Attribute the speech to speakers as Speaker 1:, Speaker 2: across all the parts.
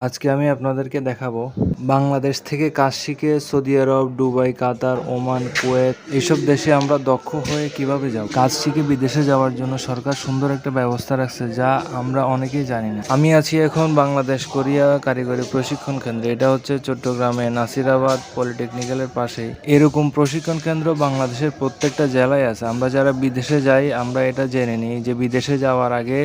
Speaker 1: আজকে আমি আপনাদেরকে দেখাবো বাংলাদেশ থেকে কাজ শিখে সৌদি আরব, দুবাই, কাতার, ওমান, কুয়েত এইসব দেশে আমরা দক্ষ হয়ে কিভাবে যাব। কাজ শিখে বিদেশে যাওয়ার জন্য সরকার সুন্দর একটা ব্যবস্থা রাখছে, যা আমরা অনেকেই জানি না। আমি আছি এখন বাংলাদেশ কোরিয়া কারিগরি প্রশিক্ষণ কেন্দ্রে। এটা হচ্ছে চট্টগ্রামে নাসিরাবাদ পলিটেকনিক্যালের পাশেই। এরকম প্রশিক্ষণ কেন্দ্র বাংলাদেশের প্রত্যেকটা জেলায় আছে। আমরা যারা বিদেশে যাই আমরা এটা জেনে নিই যে বিদেশে যাওয়ার আগে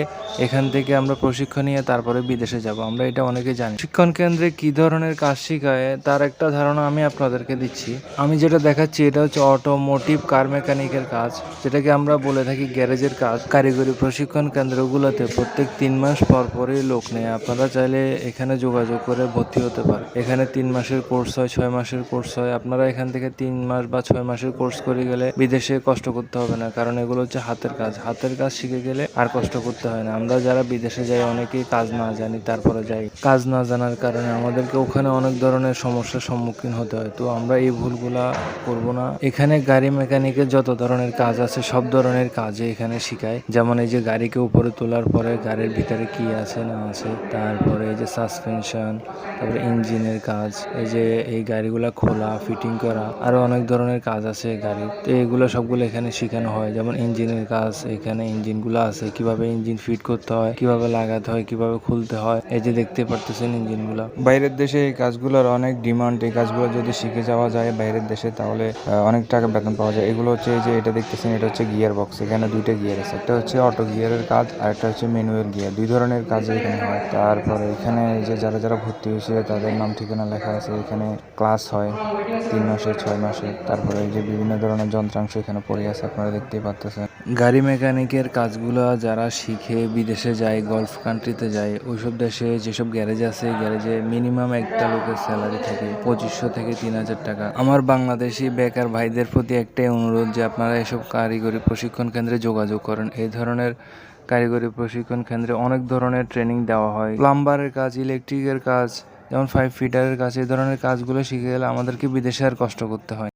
Speaker 1: এখান থেকে আমরা প্রশিক্ষণ নিয়ে তারপরে বিদেশে যাব। আমরা এটা অনেকে জানি। প্রশিক্ষণ কেন্দ্রে কি ধরনের কাজ শেখায় তার একটা ধারণা আমি আপনাদেরকে দিচ্ছি। আমি যেটা দেখাচ্ছি এটা হচ্ছে অটোমোটিভ কার মেকানিকের কাজ, যেটাকে আমরা বলে থাকি গ্যারেজের কাজ। কারিগরি প্রশিক্ষণ কেন্দ্রগুলোতে প্রত্যেক 3 মাস পর পরই লোক নেয়। আপনারা চাইলে এখানে যোগাযোগ করে ভর্তি হতে পারেন। এখানে 3 মাসের কোর্স হয়, 6 মাসের কোর্স হয়। আপনারা এখান থেকে 3 মাস বা 6 মাসের কোর্স করে গেলে বিদেশে কষ্ট করতে হবে না, কারণ এগুলো হচ্ছে হাতের কাজ। হাতের কাজ শিখে গেলে আর কষ্ট করতে হয় না। আমরা যারা বিদেশে যাই অনেকেই কাজ না জানি, তারপরে যাই। কাজ না জানার কারণে আমাদেরকে ওখানে অনেক ধরনের সমস্যার সম্মুখীন হতে হয়। তো আমরা এই ভুলগুলা করব না। এখানে গাড়ি মেকানিকের যত ধরনের কাজ আছে সব ধরনের কাজে এখানে শেখায়। যেমন এই যে গাড়িকে উপরে তোলার পরে গাড়ির ভিতরে কি আছে না আছে, তারপরে এই যে সাসপেনশন, তারপরে ইঞ্জিনের কাজ, এই যে এই গাড়িগুলা খোলা ফিটিং করা, আরো অনেক ধরনের কাজ আছে গাড়ির। তো এগুলো সবগুলো এখানে শেখানো হয়। যেমন ইঞ্জিনের কাজ, এখানে ইঞ্জিনগুলো আছে, কিভাবে ইঞ্জিন ফিট করতে হয়, কিভাবে লাগাতে হয়, কিভাবে খুলতে হয়। এই যে দেখতে পারতেছেন ইঞ্জিনগুলো। বাইরের দেশে এই কাজগুলোর অনেক ডিমান্ড। এই কাজগুলো যদি শিখে যাওয়া যায় বাইরের দেশে তাহলে অনেক টাকা বেতন পাওয়া যায়। এগুলো হচ্ছে এই যে এটা দেখতেছেন, এটা হচ্ছে গিয়ার বক্স। এখানে 2টা গিয়ার আছে, একটা হচ্ছে অটো গিয়ারের কাজ আর একটা হচ্ছে ম্যানুয়াল গিয়ার। 2 ধরনের কাজ এখানে হয়। তারপরে এখানে এই যে যারা যারা ভর্তি হয়েছে তাদের নাম ঠিকানা লেখা আছে। এখানে ক্লাস হয় 3 মাসে 6 মাসে। তারপরে এই যে বিভিন্ন ধরনের যন্ত্রাংশ এখানে পড়ে আছে, আপনারা দেখতেই পাচ্ছেন। গাড়ি মেকানিকের কাজগুলো যারা শিখে বিদেশে যায়, গলফ কান্ট্রিতে যায়, ওইসব দেশে যেসব গ্যারেজ আছে গ্যারেজে মিনিমাম একটা লোকের স্যালারি থাকে 2500 থেকে 3000 টাকা। আমার বাংলাদেশি বেকার ভাইদের প্রতি একটাই অনুরোধ যে আপনারা এসব কারিগরি প্রশিক্ষণ কেন্দ্রে যোগাযোগ করেন। এই ধরনের কারিগরি প্রশিক্ষণ কেন্দ্রে অনেক ধরনের ট্রেনিং দেওয়া হয়। প্লাম্বারের কাজ, ইলেকট্রিকের কাজ, যেমন 5 ফিটারের কাজ, এই ধরনের কাজগুলো শিখে গেলে আমাদেরকে বিদেশে আর কষ্ট করতে হয়।